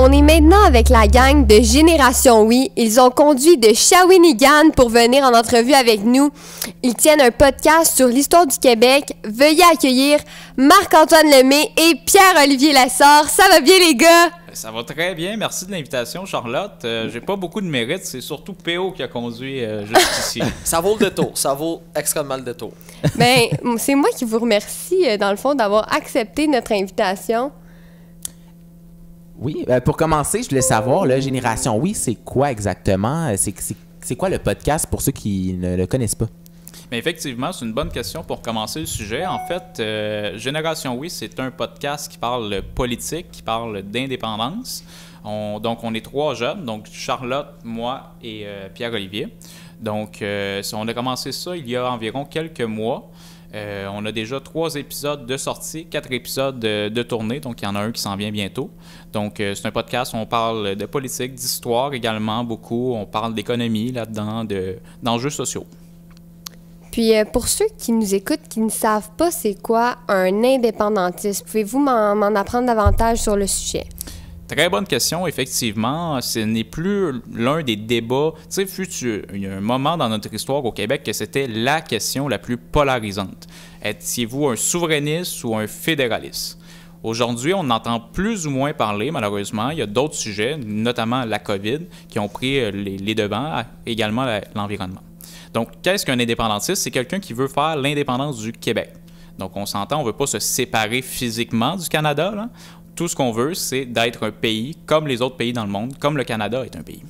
on est maintenant avec la gang de Génération Oui. Ils ont conduit de Shawinigan pour venir en entrevue avec nous. Ils tiennent un podcast sur l'histoire du Québec. Veuillez accueillir Marc-Antoine Lemay et Pierre-Olivier Lassard. Ça va bien, les gars? Ça va très bien. Merci de l'invitation, Charlotte. J'ai pas beaucoup de mérite. C'est surtout PO qui a conduit jusqu'ici. Ça vaut le détour. Ça vaut extrêmement le détour. Bien, c'est moi qui vous remercie, dans le fond, d'avoir accepté notre invitation. Oui, pour commencer, je voulais savoir, là, Génération Oui, c'est quoi exactement? C'est quoi le podcast pour ceux qui ne le connaissent pas? Mais effectivement, c'est une bonne question pour commencer le sujet. En fait, Génération Oui, c'est un podcast qui parle politique, qui parle d'indépendance. Donc, on est 3 jeunes, donc Charlotte, moi et Pierre-Olivier. Donc, on a commencé ça il y a environ quelques mois. On a déjà 3 épisodes de sortie, 4 épisodes de tournée, donc il y en a un qui s'en vient bientôt. Donc c'est un podcast où on parle de politique, d'histoire également beaucoup, on parle d'économie là-dedans, d'enjeux sociaux. Puis pour ceux qui nous écoutent, qui ne savent pas c'est quoi un indépendantiste, pouvez-vous m'en apprendre davantage sur le sujet? Très bonne question, effectivement. Ce n'est plus l'un des débats. Tu sais, il y a un moment dans notre histoire au Québec que c'était la question la plus polarisante. Étiez-vous un souverainiste ou un fédéraliste? Aujourd'hui, on entend plus ou moins parler, malheureusement. Il y a d'autres sujets, notamment la COVID, qui ont pris les devants, également l'environnement. Donc, qu'est-ce qu'un indépendantiste? C'est quelqu'un qui veut faire l'indépendance du Québec. Donc, on s'entend, on ne veut pas se séparer physiquement du Canada, là. Tout ce qu'on veut, c'est d'être un pays comme les autres pays dans le monde, comme le Canada est un pays.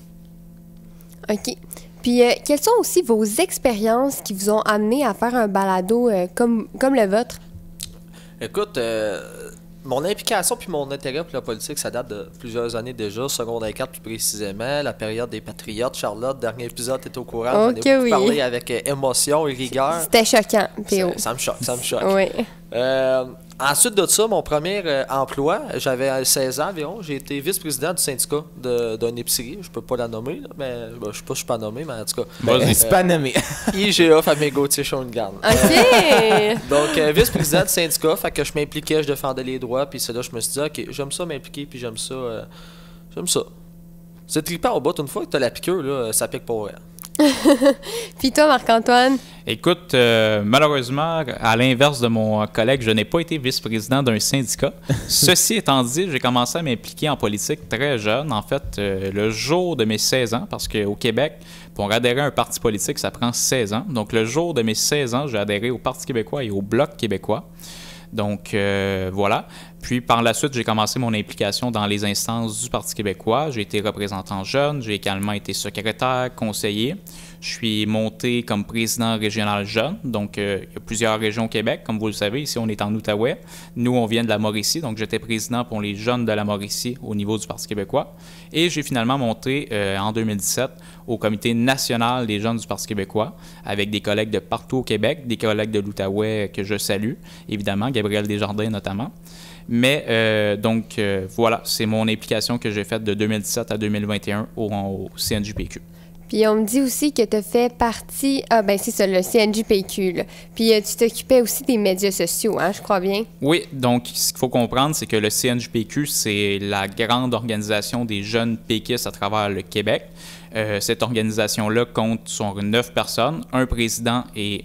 OK. Puis, quelles sont aussi vos expériences qui vous ont amené à faire un balado comme le vôtre? Écoute, mon implication puis mon intérêt pour la politique, ça date de plusieurs années déjà, secondaire 4 plus précisément, la période des Patriotes. Charlotte, dernier épisode, t'es au courant. J'en ai beaucoup parlé avec émotion et rigueur. C'était choquant, P.O. Ça me choque. Oui. Ensuite de ça, mon premier emploi, j'avais 16 ans environ. J'ai été vice-président du syndicat d'une épicerie. Je peux pas la nommer, là, mais je sais pas si je suis pas nommé, mais en tout cas. C'est pas nommé. IGA Famille Gauthier Shawinigan. OK! Donc, vice-président du syndicat, fait que je m'impliquais, je défendais les droits, puis c'est là que je me suis dit, OK, j'aime ça m'impliquer, puis j'aime ça. C'est trippant au bout, une fois que t'as la piqûre, là, ça pique pas vrai. Puis toi, Marc-Antoine? Écoute, malheureusement, à l'inverse de mon collègue, je n'ai pas été vice-président d'un syndicat. Ceci étant dit, j'ai commencé à m'impliquer en politique très jeune. En fait, le jour de mes 16 ans, parce qu'au Québec, pour adhérer à un parti politique, ça prend 16 ans. Donc, le jour de mes 16 ans, j'ai adhéré au Parti québécois et au Bloc québécois. Donc, voilà. Puis, par la suite, j'ai commencé mon implication dans les instances du Parti québécois. J'ai été représentant jeune, j'ai également été secrétaire, conseiller. Je suis monté comme président régional jeune. Donc, il y a plusieurs régions au Québec. Comme vous le savez, ici, on est en Outaouais. Nous, on vient de la Mauricie. Donc, j'étais président pour les jeunes de la Mauricie au niveau du Parti québécois. Et j'ai finalement monté en 2017 au comité national des jeunes du Parti québécois avec des collègues de partout au Québec, des collègues de l'Outaouais que je salue, évidemment, Gabriel Desjardins notamment. Mais voilà, c'est mon implication que j'ai faite de 2017 à 2021 au CNJPQ. Puis on me dit aussi que tu as fait partie... Ah ben c'est ça, le CNJPQ. Là. Puis tu t'occupais aussi des médias sociaux, hein, je crois bien. Oui, donc ce qu'il faut comprendre, c'est que le CNJPQ, c'est la grande organisation des jeunes péquistes à travers le Québec. Cette organisation-là compte sur 9 personnes, un président et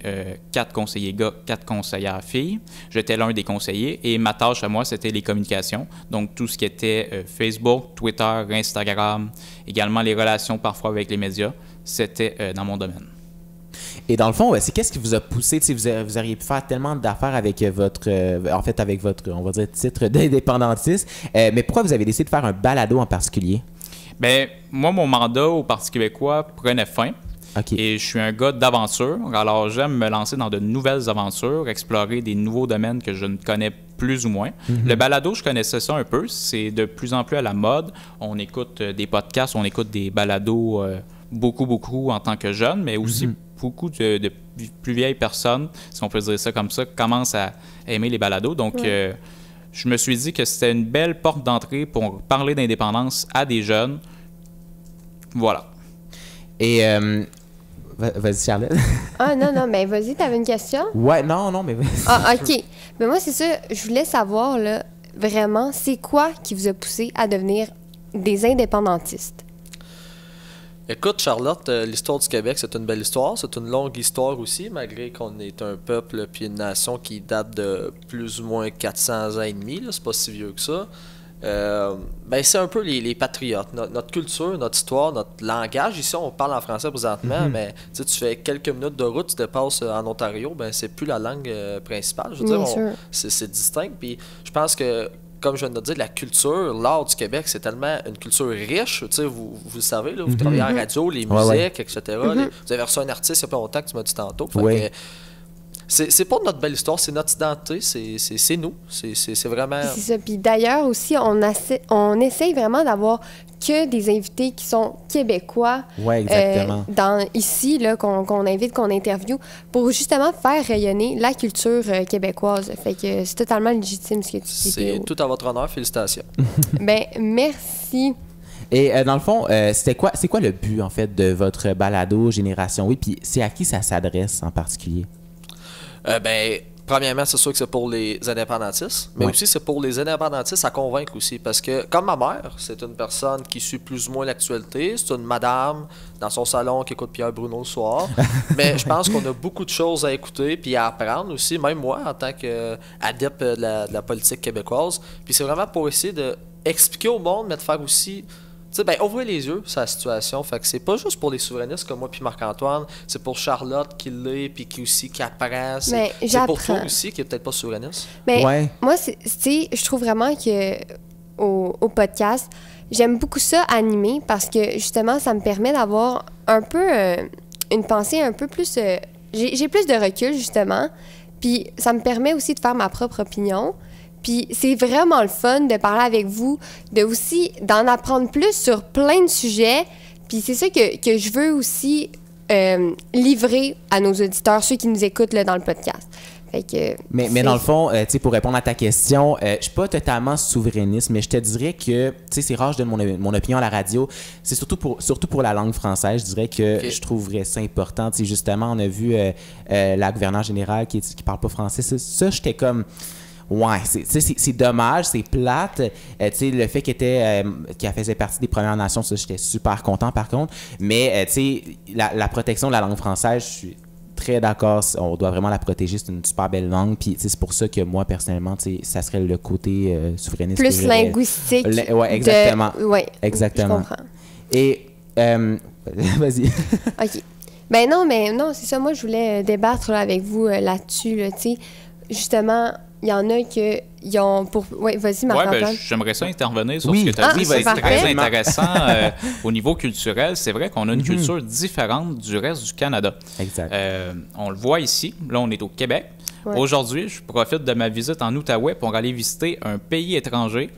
4 conseillers gars, 4 conseillères filles. J'étais l'un des conseillers et ma tâche à moi, c'était les communications. Donc, tout ce qui était Facebook, Twitter, Instagram, également les relations parfois avec les médias, c'était dans mon domaine. Et dans le fond, c'est qu'est-ce qui vous a poussé? Vous auriez pu faire tellement d'affaires avec votre, on va dire, titre d'indépendantiste. Mais pourquoi vous avez décidé de faire un balado en particulier? Bien, moi, mon mandat au Parti québécois prenait fin. Okay. Et je suis un gars d'aventure. Alors, j'aime me lancer dans de nouvelles aventures, explorer des nouveaux domaines que je ne connais plus ou moins. Le balado, je connaissais ça un peu. C'est de plus en plus à la mode. On écoute des podcasts, on écoute des balados beaucoup en tant que jeune, mais aussi beaucoup de plus vieilles personnes, si on peut dire ça comme ça, commencent à aimer les balados. Donc, je me suis dit que c'était une belle porte d'entrée pour parler d'indépendance à des jeunes. Voilà. Et vas-y, Charlotte. Ah non, mais vas-y, t'avais une question? Ouais, non, mais vas-y. Ah, OK. Mais moi, c'est ça, je voulais savoir, là, vraiment, c'est quoi qui vous a poussé à devenir des indépendantistes? Écoute, Charlotte, l'histoire du Québec, c'est une belle histoire. C'est une longue histoire aussi, malgré qu'on est un peuple puis une nation qui date de plus ou moins 400 ans et demi. C'est pas si vieux que ça. Ben c'est un peu les patriotes. Notre culture, notre histoire, notre langage. Ici, on parle en français présentement, mais tu fais quelques minutes de route, tu dépasses en Ontario, ben c'est plus la langue principale. Je veux dire, c'est distinct. Puis je pense que, comme je viens de le dire, la culture, l'art du Québec, c'est tellement une culture riche. Tu sais, vous le savez, là, vous travaillez en radio, les musiques, etc. Vous avez reçu un artiste il n'y a pas longtemps que tu m'as dit tantôt. Fait que c'est pas notre belle histoire, c'est notre identité, c'est nous. C'est vraiment... C'est ça. Puis d'ailleurs aussi, on essaye vraiment d'avoir que des invités qui sont québécois. Oui, exactement. Ici, là, qu'on invite, qu'on interviewe, pour justement faire rayonner la culture québécoise. Fait que c'est totalement légitime ce que tu dis. C'est tout à votre honneur, félicitations. Ben, merci. Et dans le fond, c'est quoi le but, en fait, de votre balado Génération Oui? Puis c'est à qui ça s'adresse en particulier? Ben, premièrement, c'est sûr que c'est pour les indépendantistes, mais aussi c'est pour les indépendantistes à convaincre aussi, parce que, comme ma mère, c'est une personne qui suit plus ou moins l'actualité, c'est une madame dans son salon qui écoute Pierre Bruno le soir, mais je pense qu'on a beaucoup de choses à écouter puis à apprendre aussi, même moi, en tant qu'adepte de la politique québécoise, puis c'est vraiment pour essayer d'expliquer au monde, mais de faire aussi... Tu sais, ben, ouvrir les yeux sur la situation. Fait que c'est pas juste pour les souverainistes comme moi puis Marc-Antoine, c'est pour Charlotte qui l'est, puis qui apprend. C'est pour toi aussi qui est peut-être pas souverainiste. Mais moi, je trouve vraiment que au podcast, j'aime beaucoup ça animer parce que justement, ça me permet d'avoir un peu une pensée un peu plus... j'ai plus de recul, justement. Puis ça me permet aussi de faire ma propre opinion. Puis c'est vraiment le fun de parler avec vous, d'en apprendre plus sur plein de sujets. Puis c'est ça que je veux aussi livrer à nos auditeurs, ceux qui nous écoutent là, dans le podcast. Fait que, mais dans le fond, pour répondre à ta question, je suis pas totalement souverainiste, mais je te dirais que, c'est rare, je donne mon opinion à la radio, c'est surtout pour la langue française, je dirais que je trouverais ça important. Justement, on a vu la gouverneure générale qui parle pas français, ça j'étais comme... Ouais, c'est dommage, c'est plate. Le fait qu'elle faisait partie des Premières Nations, ça, j'étais super content par contre. Mais la protection de la langue française, je suis très d'accord. On doit vraiment la protéger. C'est une super belle langue. Puis c'est pour ça que moi, personnellement, ça serait le côté souverainiste. Plus linguistique. Oui, exactement. Oui, exactement. Je comprends. Et, vas-y. OK. Ben non, c'est ça. Moi, je voulais débattre là, avec vous là-dessus. Là, justement... Il y en a qui ont pour... Oui, vas-y, Marc-Antoine. Ben, j'aimerais ça intervenir sur ce que tu as dit. C'est très intéressant au niveau culturel. C'est vrai qu'on a une culture différente du reste du Canada. Exact. On le voit ici. Là, on est au Québec. Ouais. Aujourd'hui, je profite de ma visite en Outaouais pour aller visiter un pays étranger.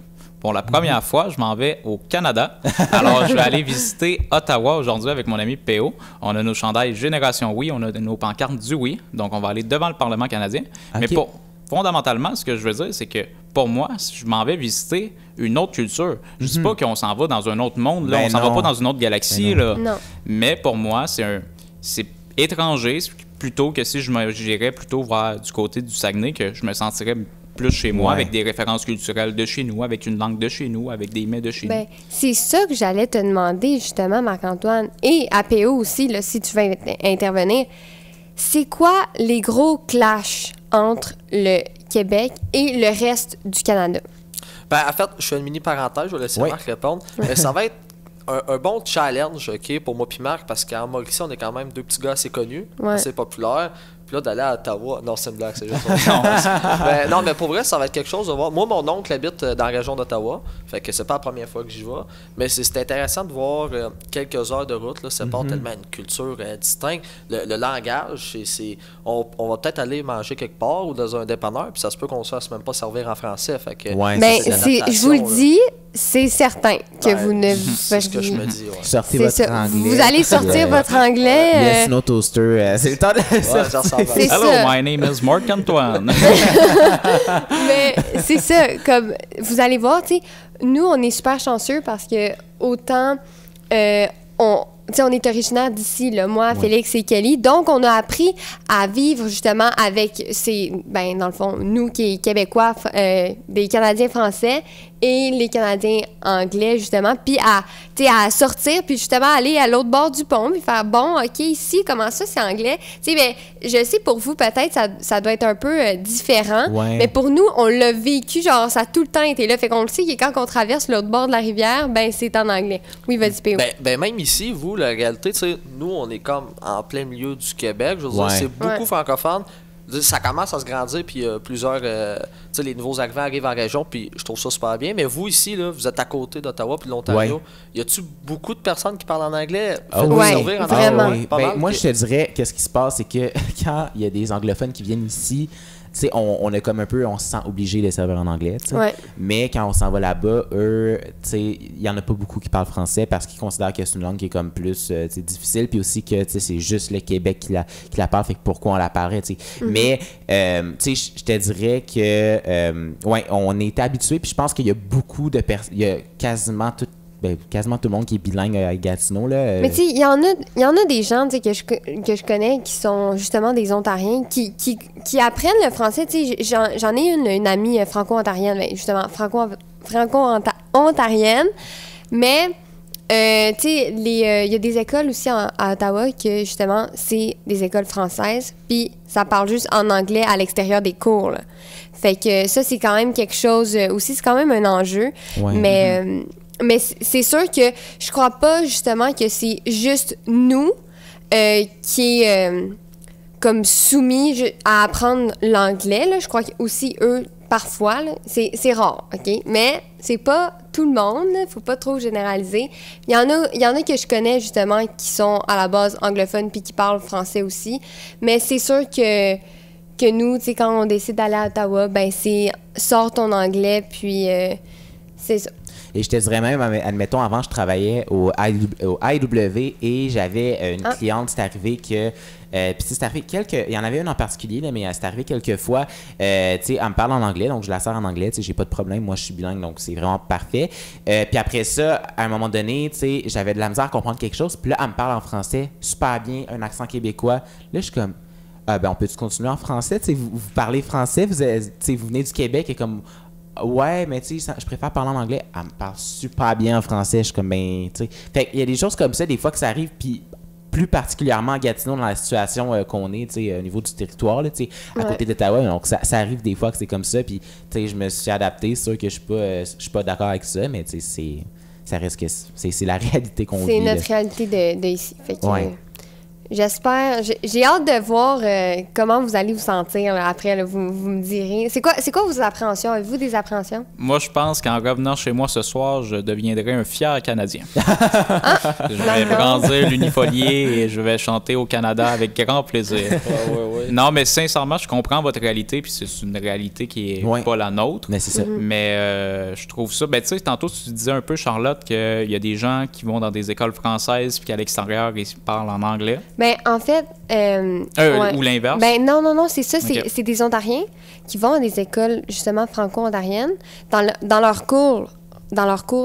Pour la première fois, je m'en vais au Canada. Alors, je vais aller visiter Ottawa aujourd'hui avec mon ami P.O. On a nos chandails Génération Oui, on a nos pancartes du Oui. Donc, on va aller devant le Parlement canadien. Okay. Mais fondamentalement, ce que je veux dire, c'est que pour moi, je m'en vais visiter une autre culture. Je ne dis pas qu'on s'en va dans un autre monde, là. On s'en va pas dans une autre galaxie. Là. Non. Mais pour moi, c'est étranger, plutôt que si j'irais plutôt vers du côté du Saguenay, que je me sentirais plus chez moi, avec des références culturelles de chez nous, avec une langue de chez nous, avec des mets de chez nous. C'est ça que j'allais te demander, justement, Marc-Antoine, et à PO aussi, là, si tu veux intervenir. C'est quoi les gros clashs entre le Québec et le reste du Canada? Ben, en fait, je fais une mini parenthèse, je vais laisser Marc répondre. Ça va être un bon challenge pour moi et Marc, parce qu'en Mauricie, on est quand même deux petits gars assez connus, assez populaires. Puis là, d'aller à Ottawa... Non, c'est une blague, c'est juste... non, mais pour vrai, ça va être quelque chose de voir. Moi, mon oncle habite dans la région d'Ottawa, fait que c'est pas la première fois que j'y vais. Mais c'est intéressant de voir quelques heures de route, là, ça part tellement une culture distincte. Le langage, on va peut-être aller manger quelque part ou dans un dépanneur, puis ça se peut qu'on se fasse même pas servir en français. Fait que, je vous le dis, c'est certain que vous ne... C'est ce que je me dis, Sortez votre anglais. Vous allez sortir votre anglais. Yes, no toaster. C'est le temps de... Hello, my name is Marc-Antoine. Mais c'est ça, comme vous allez voir, tu sais, nous, on est super chanceux parce que autant sais, on est originaire d'ici, là, moi, Ouais. Félix et Kelly. Donc, on a appris à vivre justement avec dans le fond, nous qui est Québécois, des Canadiens français et les Canadiens anglais, justement, puis à sortir, puis justement aller à l'autre bord du pont, puis faire, bon, OK, ici, comment ça, c'est anglais? Tu sais, ben, je sais, pour vous, peut-être, ça doit être un peu différent, Ouais. mais pour nous, on l'a vécu, genre, ça a tout le temps été là. Fait qu'on le sait que quand on traverse l'autre bord de la rivière, ben, c'est en anglais. Oui, vas-y, P.O. Ben, même ici, vous, la réalité, tu sais, nous, on est comme en plein milieu du Québec. Je veux dire, Ouais. c'est beaucoup Ouais. francophone. Je veux dire, ça commence à se grandir, puis plusieurs, tu sais, les nouveaux arrivants arrivent en région, puis je trouve ça super bien. Mais vous, ici, là, vous êtes à côté d'Ottawa, puis de l'Ontario. Ouais. Y a-tu beaucoup de personnes qui parlent en anglais? Ah Faites-vous oui. servir en Vraiment. anglais? oui. Pas Ben, mal, moi, puis- je te dirais, qu'est-ce qui se passe, c'est que quand il y a des anglophones qui viennent ici, tu sais, on a comme un peu, on se sent obligé de les servir en anglais, tu sais. Ouais. Mais quand on s'en va là-bas, eux, tu sais, il y en a pas beaucoup qui parlent français parce qu'ils considèrent que c'est une langue qui est comme plus, tu sais, difficile, puis aussi que, tu sais, c'est juste le Québec qui la parle, fait que pourquoi on la parlerait, tu sais. Mais, tu sais, je te dirais que, ouais, on est habitué, puis je pense qu'il y a beaucoup de personnes, il y a quasiment tout le monde qui est bilingue à Gatineau, là. Mais tu sais, il y en a des gens, tu sais, que je connais qui sont justement des Ontariens qui apprennent le français. Tu sais, j'en ai une amie franco-ontarienne, ben, justement, franco-ontarienne, mais tu sais, il y a des écoles aussi à Ottawa que, justement, c'est des écoles françaises, puis ça parle juste en anglais à l'extérieur des cours, là. Fait que ça, c'est quand même quelque chose aussi, c'est quand même un enjeu. Ouais. Mais c'est sûr que je crois pas, justement, que c'est juste nous qui est comme soumis à apprendre l'anglais, là. Je crois que aussi eux, parfois, là, c'est rare, OK? Mais c'est pas tout le monde, là. Faut pas trop généraliser. Il y en a que je connais, justement, qui sont à la base anglophones puis qui parlent français aussi. Mais c'est sûr que nous, tu sais, quand on décide d'aller à Ottawa, ben c'est sors ton anglais, puis c'est ça. Et je te dirais même, admettons, avant, je travaillais au IW et j'avais une cliente, c'est arrivé que... puis c'est arrivé il y en avait une en particulier, là, mais c'est arrivé quelques fois, tu sais, elle me parle en anglais, donc je la sers en anglais, tu sais, j'ai pas de problème, moi je suis bilingue, donc c'est vraiment parfait. Puis après ça, à un moment donné, tu sais, j'avais de la misère à comprendre quelque chose, puis là, elle me parle en français, super bien, un accent québécois. Là, je suis comme... ben, on peut-tu continuer en français? Tu sais, vous parlez français, tu sais, vous venez du Québec et comme... Ouais, mais tu sais, je préfère parler en anglais. Elle me parle super bien en français. Je suis comme, ben, tu sais. Fait qu'il y a des choses comme ça, des fois que ça arrive, puis plus particulièrement à Gatineau, dans la situation qu'on est, tu sais, au niveau du territoire, là, tu sais, à côté d'Ottawa. Donc, ça arrive des fois que c'est comme ça, puis, tu sais, je me suis adapté. C'est sûr que je suis pas d'accord avec ça, mais, tu sais, ça reste que c'est la réalité qu'on vit. C'est notre là. réalité de ici. Fait que, Ouais. j'espère. J'ai hâte de voir comment vous allez vous sentir là, après. Là, vous me direz. C'est quoi vos appréhensions? Avez-vous des appréhensions? Moi, je pense qu'en revenant chez moi ce soir, je deviendrai un fier Canadien. Je vais d'accord. brandir l'unifolié et je vais chanter au Canada avec grand plaisir. Ouais. Non, mais sincèrement, je comprends votre réalité, puis c'est une réalité qui est Ouais. pas la nôtre. Mais c'est ça. Mais je trouve ça... Ben, tu sais, tantôt, tu disais un peu, Charlotte, qu'il y a des gens qui vont dans des écoles françaises puis qu'à l'extérieur, ils parlent en anglais. Ben, en fait. Ouais. Ou l'inverse. Ben, non, c'est ça. Ok. C'est des Ontariens qui vont à des écoles, justement, franco-ontariennes. Dans leur cours,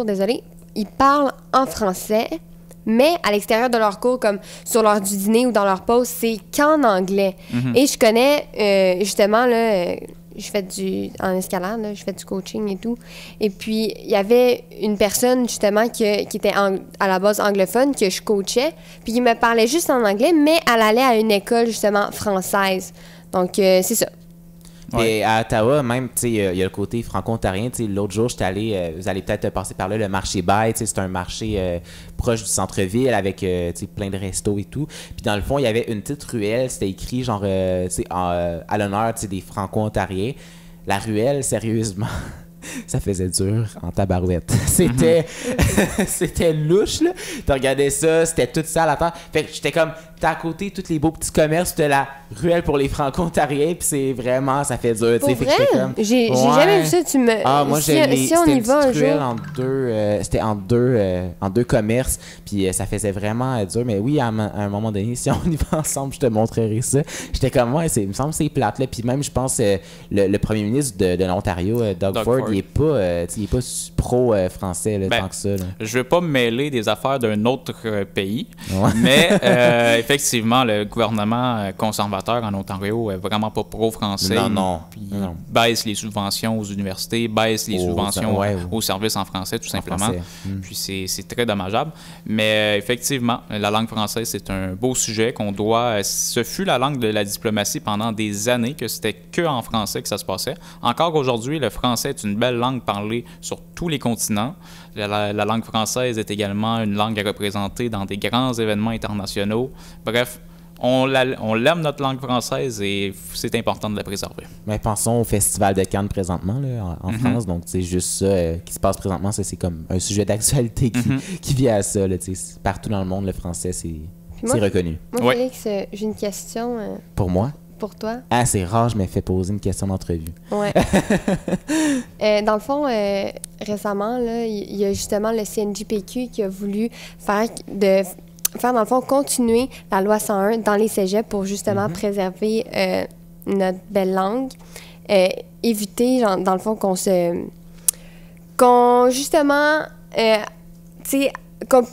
désolé, ils parlent en français, mais à l'extérieur de leur cours, comme sur l'heure du dîner ou dans leur pause, c'est qu'en anglais. Et je connais, justement, là, je fais en escalade, là, je fais du coaching et tout. Et puis, il y avait une personne, justement, qui était à la base anglophone, que je coachais. Puis, il me parlait juste en anglais, mais elle allait à une école, justement, française. Donc, c'est ça. Et à Ottawa, même, tu sais, il y a le côté franco-ontarien. Tu sais, l'autre jour, j'étais allé, vous allez peut-être passer par là, le marché Baye. Tu sais, c'est un marché proche du centre-ville avec, tu sais, plein de restos et tout. Puis dans le fond, il y avait une petite ruelle. C'était écrit, genre, tu sais, à l'honneur, tu sais, des franco-ontariens. La ruelle, sérieusement, ça faisait dur en tabarouette. C'était louche, là. Tu regardais ça, c'était tout ça à la terre. Fait que j'étais comme, t'as à côté tous les beaux petits commerces, t'as la ruelle pour les franco-ontariens, puis c'est vraiment, ça fait dur, tu sais. Pour Fait que vrai? j'étais comme, J'ai ouais. jamais vu ça. Moi, si c'était on y une va un petite ruelle jour. c'était en deux commerces, puis ça faisait vraiment dur. Mais oui, à un moment donné, si on y va ensemble, je te montrerai ça. J'étais comme, ouais, il me semble que c'est plate, là. Puis même, je pense, le premier ministre de l'Ontario, Doug Ford, il est pas, il est pas pro-français tant que ça. Là. Je veux pas me mêler des affaires d'un autre pays, Ouais. mais effectivement, le gouvernement conservateur en Ontario est vraiment pas pro-français. Non. Puis baisse les subventions aux universités, baisse les subventions aux services en français, tout simplement. Puis c'est très dommageable. Mais effectivement, la langue française, c'est un beau sujet qu'on doit... Ce fut la langue de la diplomatie pendant des années, que c'était que en français que ça se passait. Encore aujourd'hui, le français est une belle langue parlée sur tous les continents. La langue française est également une langue à représenter dans des grands événements internationaux. Bref, on l'aime, notre langue française, et c'est important de la préserver. Mais pensons au Festival de Cannes présentement là, en France. Donc, c'est juste ça qui se passe présentement. Ça, c'est comme un sujet d'actualité qui vient à ça. Là, partout dans le monde, le français, c'est reconnu. Moi, Félix, j'ai une question. Pour moi? Pour toi? Ah, c'est rare, je me fais poser une question d'entrevue. Ouais. Dans le fond, récemment, il y a justement le CNJPQ qui a voulu faire, dans le fond, continuer la loi 101 dans les cégeps pour justement préserver notre belle langue. Éviter, dans le fond, justement,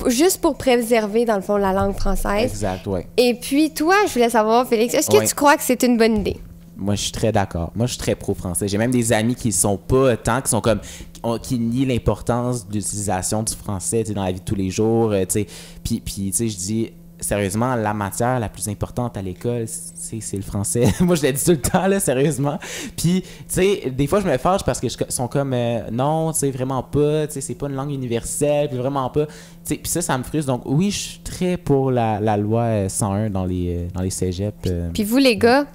juste pour préserver, dans le fond, la langue française. Exact, oui. Et puis, toi, je voulais savoir, Félix, est-ce que tu crois que c'est une bonne idée? Moi, je suis très d'accord. Moi, je suis très pro-français. J'ai même des amis qui sont pas tant, qui nient l'importance de l'utilisation du français dans la vie de tous les jours. Puis je dis, sérieusement, la matière la plus importante à l'école, c'est le français. Moi, je l'ai dit tout le temps, là, sérieusement. Puis, des fois, je me fâche parce que sont comme, non, vraiment pas, c'est pas une langue universelle, puis vraiment pas. Puis ça me frustre. Donc, oui, je suis très pour la loi 101 dans les cégeps. Puis vous, les gars?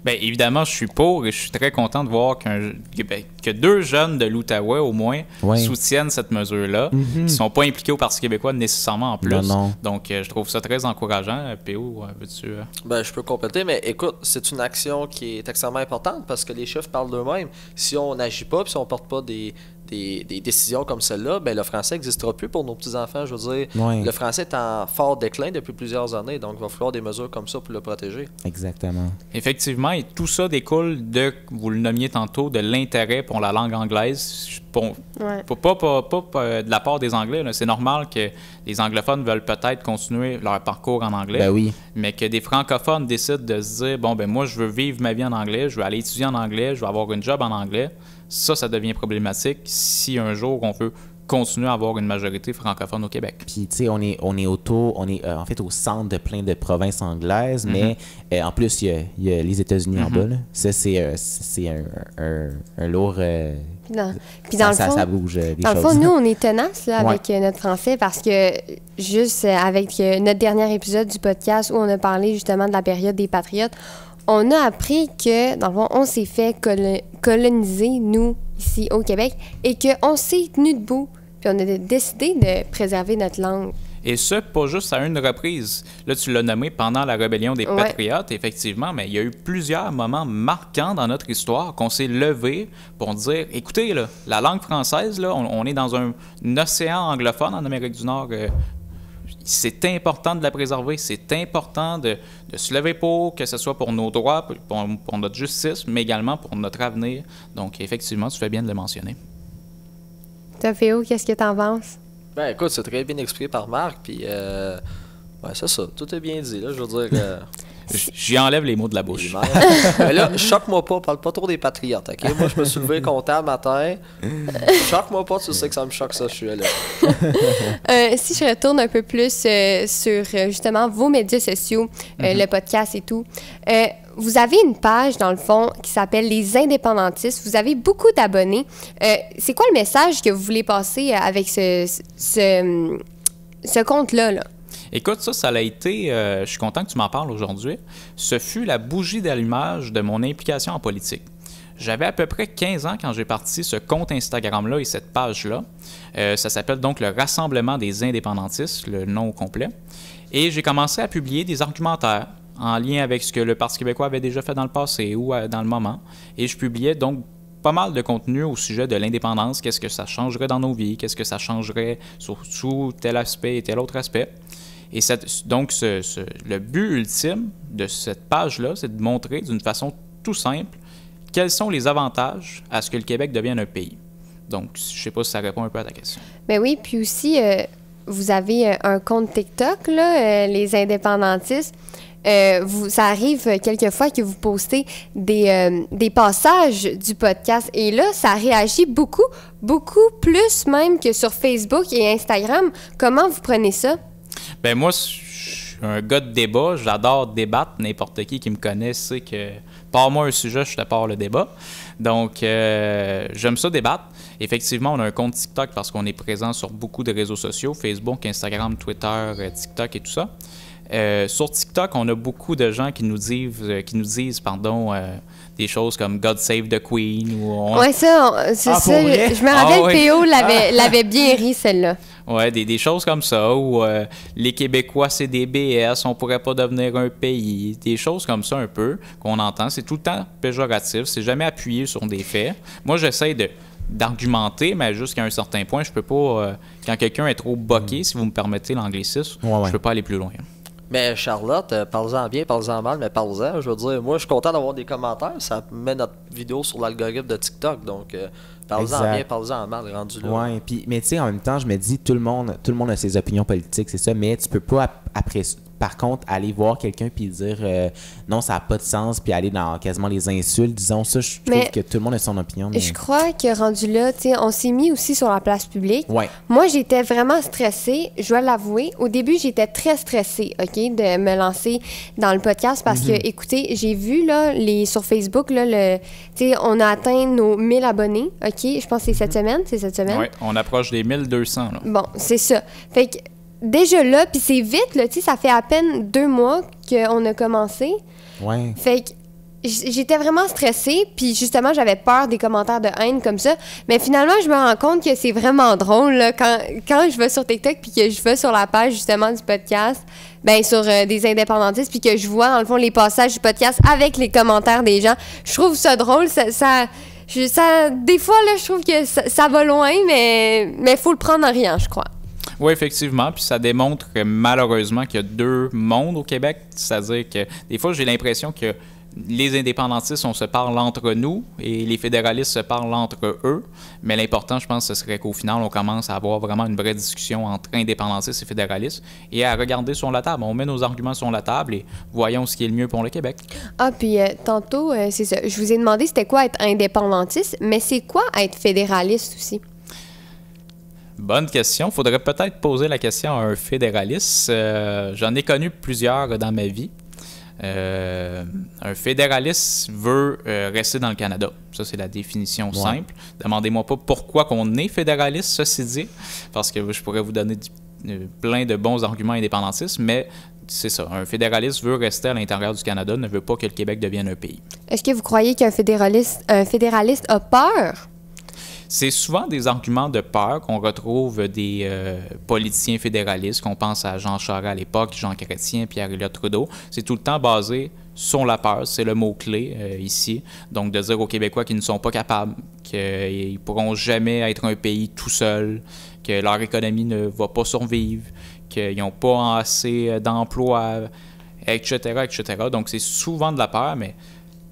Bien, évidemment, je suis pour, et je suis très content de voir que 2 jeunes de l'Outaouais, au moins, soutiennent cette mesure-là. Ils ne sont pas impliqués au Parti québécois nécessairement en plus. Non. Donc, je trouve ça très encourageant. P.O., veux-tu... Je peux compléter, mais écoute, c'est une action qui est extrêmement importante parce que les chiffres parlent d'eux-mêmes. Si on n'agit pas, puis si on ne porte pas des décisions comme celle-là, le français n'existera plus pour nos petits-enfants. Je veux dire, le français est en fort déclin depuis plusieurs années, donc il va falloir des mesures comme ça pour le protéger. Exactement. Effectivement, et tout ça découle de, vous le nommiez tantôt, de l'intérêt pour la langue anglaise. Pas de la part des Anglais. C'est normal que les anglophones veulent peut-être continuer leur parcours en anglais. Ben oui. Mais que des francophones décident de se dire, moi, je veux vivre ma vie en anglais, je veux aller étudier en anglais, je veux avoir une job en anglais. Ça devient problématique si un jour on veut continuer à avoir une majorité francophone au Québec. Puis, on est en fait au centre de plein de provinces anglaises, mais en plus, il y a les États-Unis en bas. Là. Ça, c'est un lourd... Puis dans le fond, ça bouge des dans choses. le fond, nous, on est tenaces là, avec notre français parce que juste avec notre dernier épisode du podcast où on a parlé justement de la période des Patriotes, on a appris que, dans le fond, on s'est fait coloniser, nous, ici au Québec, et qu'on s'est tenu debout. Puis on a décidé de préserver notre langue. Et ça, pas juste à une reprise. Là, tu l'as nommé pendant la rébellion des Patriotes, effectivement, mais il y a eu plusieurs moments marquants dans notre histoire qu'on s'est levé pour dire, écoutez, là, la langue française, là, on est dans un océan anglophone en Amérique du Nord. C'est important de la préserver, c'est important de se lever pour, que ce soit pour nos droits, pour notre justice, mais également pour notre avenir. Donc, effectivement, tu fais bien de le mentionner. Toi, Féo, qu'est-ce que t'en penses? Écoute, c'est très bien expliqué par Marc, puis c'est ça, tout est bien dit, là, je veux dire... J'y enlève les mots de la bouche. Mais là, choque-moi pas, parle pas trop des Patriotes, OK? Moi, je me suis levé comptable matin. Choque-moi pas, tu sais que ça me choque, ça, je suis là. Si je retourne un peu plus sur, justement, vos médias sociaux, le podcast et tout, vous avez une page, dans le fond, qui s'appelle Les Indépendantistes. Vous avez beaucoup d'abonnés. C'est quoi le message que vous voulez passer avec ce compte-là, là? Écoute, ça a été, je suis content que tu m'en parles aujourd'hui, ce fut la bougie d'allumage de mon implication en politique. J'avais à peu près 15 ans quand j'ai parti ce compte Instagram-là et cette page-là. Ça s'appelle donc le Rassemblement des indépendantistes, le nom au complet. Et j'ai commencé à publier des argumentaires en lien avec ce que le Parti québécois avait déjà fait dans le passé ou dans le moment. Et je publiais donc pas mal de contenu au sujet de l'indépendance, qu'est-ce que ça changerait dans nos vies, qu'est-ce que ça changerait sous tel aspect et tel autre aspect. Et donc, le but ultime de cette page-là, c'est de montrer d'une façon tout simple quels sont les avantages à ce que le Québec devienne un pays. Donc, je sais pas si ça répond un peu à ta question. Ben oui, puis aussi, vous avez un compte TikTok, là, les indépendantistes. Ça arrive quelquefois que vous postez des passages du podcast et là, ça réagit beaucoup plus même que sur Facebook et Instagram. Comment vous prenez ça? Ben moi, je suis un gars de débat. J'adore débattre. N'importe qui me connaît sait que, pars-moi un sujet, je te pars le débat. Donc, j'aime ça débattre. Effectivement, on a un compte TikTok parce qu'on est présent sur beaucoup de réseaux sociaux, Facebook, Instagram, Twitter, TikTok et tout ça. Sur TikTok, on a beaucoup de gens qui nous disent des choses comme God Save the Queen. Oui, c'est ça. Je me rappelle, Théo l'avait bien ri, celle-là. Oui, des choses comme ça, où les Québécois, c'est des BS, on pourrait pas devenir un pays. Des choses comme ça un peu qu'on entend. C'est tout le temps péjoratif, c'est jamais appuyé sur des faits. Moi, j'essaie d'argumenter, mais jusqu'à un certain point, je peux pas... quand quelqu'un est trop boqué, si vous me permettez l'anglicisme, je peux pas aller plus loin. Mais Charlotte, parle-en bien, parle-en mal, mais parle-en. Je veux dire, moi, je suis content d'avoir des commentaires. Ça met notre vidéo sur l'algorithme de TikTok. Donc, parle-en bien, parle-en mal, rendu là. Ouais, puis, mais tu sais, en même temps, je me dis, tout le monde a ses opinions politiques, c'est ça, mais tu peux pas, par contre, aller voir quelqu'un puis dire non, ça n'a pas de sens, puis aller dans quasiment les insultes, disons ça, je trouve que tout le monde a son opinion. Mais... Je crois que rendu là, tu sais, on s'est mis aussi sur la place publique. Ouais. Moi, j'étais vraiment stressée, je dois l'avouer. Au début, j'étais très stressée, OK, de me lancer dans le podcast parce que, écoutez, j'ai vu, là, sur Facebook, là, tu sais, on a atteint nos 1000 abonnés, OK, je pense que c'est cette semaine, Oui, on approche des 1200, là. Bon, c'est ça. Fait que, déjà là, puis c'est vite, là, tu sais, ça fait à peine 2 mois qu'on a commencé. Ouais. Fait que j'étais vraiment stressée, puis justement, j'avais peur des commentaires de haine comme ça. Mais finalement, je me rends compte que c'est vraiment drôle, là, quand je vais sur TikTok, puis que je vais sur la page, justement, du podcast, ben sur des indépendantistes, puis que je vois, dans le fond, les passages du podcast avec les commentaires des gens. Je trouve ça drôle, des fois, là, je trouve que ça va loin, mais faut le prendre en rien, je crois. Oui, effectivement. Puis ça démontre que malheureusement qu'il y a deux mondes au Québec. C'est-à-dire que des fois, j'ai l'impression que les indépendantistes, on se parle entre nous et les fédéralistes se parlent entre eux. Mais l'important, je pense, ce serait qu'au final, on commence à avoir vraiment une vraie discussion entre indépendantistes et fédéralistes et à regarder sur la table. On met nos arguments sur la table et voyons ce qui est le mieux pour le Québec. Ah, puis tantôt, c'est ça. Je vous ai demandé c'était quoi être indépendantiste, mais c'est quoi être fédéraliste aussi? Bonne question. Faudrait peut-être poser la question à un fédéraliste. J'en ai connu plusieurs dans ma vie. Un fédéraliste veut rester dans le Canada. Ça, c'est la définition simple. Demandez-moi pas pourquoi qu'on est fédéraliste, ceci dit, parce que je pourrais vous donner plein de bons arguments indépendantistes, mais c'est ça. Un fédéraliste veut rester à l'intérieur du Canada, ne veut pas que le Québec devienne un pays. Est-ce que vous croyez qu'un fédéraliste a peur? C'est souvent des arguments de peur qu'on retrouve des politiciens fédéralistes, qu'on pense à Jean Charest à l'époque, Jean Chrétien, Pierre-Éliott Trudeau. C'est tout le temps basé sur la peur, c'est le mot-clé ici. Donc de dire aux Québécois qu'ils ne sont pas capables, qu'ils ne pourront jamais être un pays tout seul, que leur économie ne va pas survivre, qu'ils n'ont pas assez d'emplois, etc., etc. Donc c'est souvent de la peur, mais...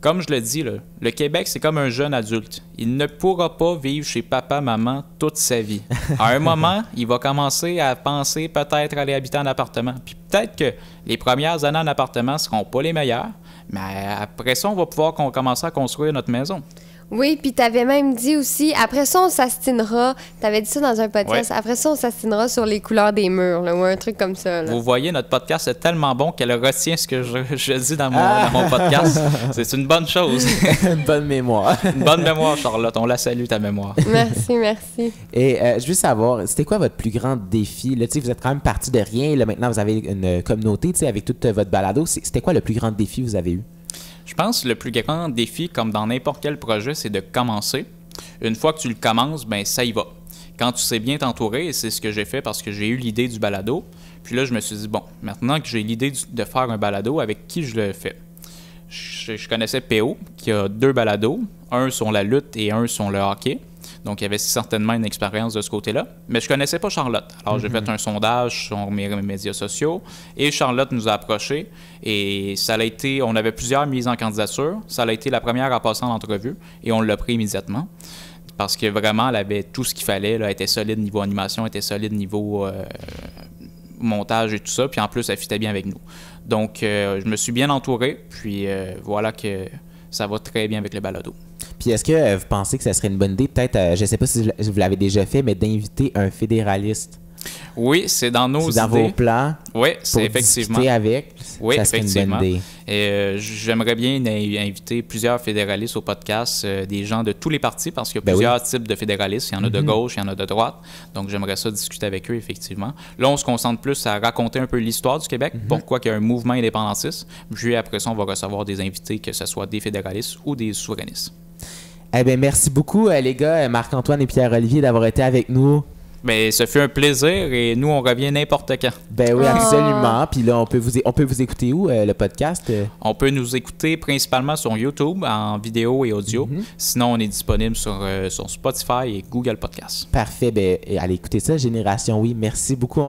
Comme je le dis, là, le Québec, c'est comme un jeune adulte. Il ne pourra pas vivre chez papa, maman toute sa vie. À un moment, il va commencer à penser peut-être aller habiter en appartement. Puis peut-être que les premières années en appartement ne seront pas les meilleures, mais après ça, on va pouvoir commencer à construire notre maison. Oui, puis t'avais même dit aussi, après ça, on s'astinera. T'avais dit ça dans un podcast. Ouais. Après ça, on s'astinera sur les couleurs des murs, là, ou un truc comme ça. Là. Vous voyez, notre podcast est tellement bon qu'elle retient ce que je dis dans mon podcast. C'est une bonne chose. Une bonne mémoire. Une bonne mémoire, Charlotte. On la salue, ta mémoire. Merci. Et je veux savoir, c'était quoi votre plus grand défi? Là, vous êtes quand même parti de rien. Là, maintenant, vous avez une communauté avec toute votre balado. C'était quoi le plus grand défi que vous avez eu? Je pense que le plus grand défi, comme dans n'importe quel projet, c'est de commencer. Une fois que tu le commences, ben ça y va. Quand tu sais bien t'entourer, et c'est ce que j'ai fait parce que j'ai eu l'idée du balado, puis là, je me suis dit, bon, maintenant que j'ai l'idée de faire un balado, avec qui je le fais? Je connaissais PO, qui a 2 balados, un sur la lutte et un sur le hockey. Donc, il y avait certainement une expérience de ce côté-là. Mais je ne connaissais pas Charlotte. Alors, j'ai fait un sondage sur mes médias sociaux et Charlotte nous a approchés. Et ça a été, on avait plusieurs mises en candidature. Ça a été la première à passer en entrevue et on l'a pris immédiatement. parce que vraiment, elle avait tout ce qu'il fallait. Là. Elle était solide niveau animation, elle était solide niveau montage et tout ça. Puis en plus, elle fitait bien avec nous. Donc, je me suis bien entouré. Puis voilà que ça va très bien avec le balado. Puis est-ce que vous pensez que ça serait une bonne idée, peut-être, je ne sais pas si vous l'avez déjà fait, mais d'inviter un fédéraliste? Oui, c'est dans nos C'est dans idées. vos plans. Oui, c'est pour effectivement. discuter avec. Oui, ça serait effectivement. une bonne idée. Et j'aimerais bien inviter plusieurs fédéralistes au podcast, des gens de tous les partis, parce qu'il y a Ben plusieurs types de fédéralistes. Il y en a de gauche, il y en a de droite. Donc, j'aimerais ça discuter avec eux, effectivement. Là, on se concentre plus à raconter un peu l'histoire du Québec, pourquoi il y a un mouvement indépendantiste. Puis après ça, on va recevoir des invités, que ce soit des fédéralistes ou des souverainistes. Eh bien, merci beaucoup, les gars, Marc-Antoine et Pierre-Olivier, d'avoir été avec nous. Bien, ça fait un plaisir et nous, on revient n'importe quand. Ben oui, absolument. Puis là, on peut vous écouter où, le podcast? On peut nous écouter principalement sur YouTube, en vidéo et audio. Sinon, on est disponible sur Spotify et Google Podcasts. Parfait. Ben, allez écouter ça, Génération Oui. Merci beaucoup.